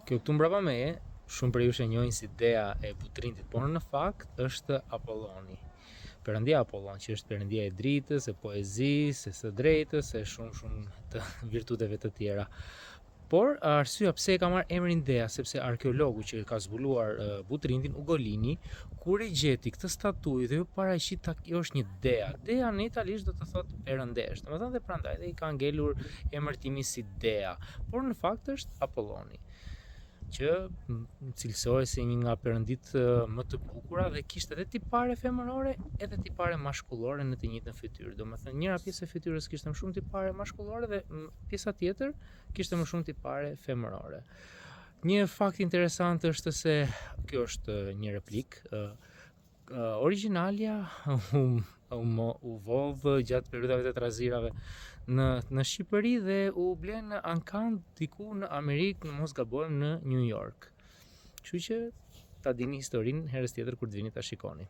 Kjo këtu mbrapa meje, shumë prej jush e njohin si dea e Butrintit, por në fakt është Apolloni. Perëndia Apollon, që është perëndia e dritës, e poezisë, e së drejtës, e shumë të virtuteve të tjera. Por arsyeja pse e ka marrë emrin Dea, sepse arkeologu që ka zbuluar Butrintin, Ugolini, kur e gjeti këtë statujë dhe ju paraqit ta kjo është një dea. Dea në italisht do të thotë perëndesh. Domethënë dhe prandaj dhe i ka ngelur emërtimi si Dea, por në fakt është Apolloni, që cilësohej si një nga perënditë më të bukura dhe kishte edhe tipare femërore edhe tipare mashkullore në të njëjtën fytyrë. Domethënë njëra pjesë e fytyrës kishte më shumë tipare mashkullore dhe pjesa tjetër kishte më shumë tipare femërore. Një fakt interesant është se kjo është një replik. Origjinalja u vodh gjatë periudhave të trazirave në Shqipëri dhe u blen në Ankand diku në Amerikë, në mos gabojmë në New York. Kështu që ta dini historinë herës tjetër kur të vini ta shikoni.